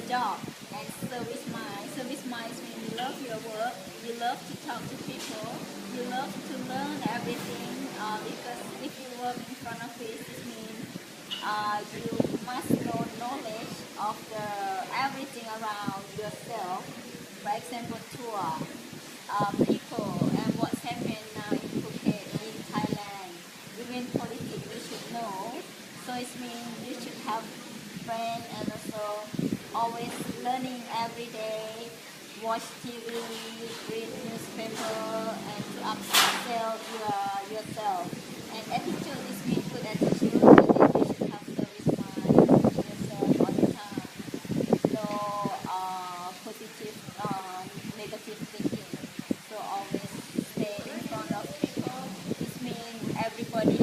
job. And service mind. Service mind means you love your work, you love to talk to people, you love to learn everything. Because if you work in front of it, it means you must know knowledge of the everything around yourself. For example, tour, people, and what's happening now in Phuket, in Thailand, even politics you should know. So it means you should have friends and also always learning every day, watch TV, read newspaper, and to upsell yourself. And attitude is mean good attitude, and then you should have service mind yourself all the time. No positive, negative thinking. So always stay in front of people. This means everybody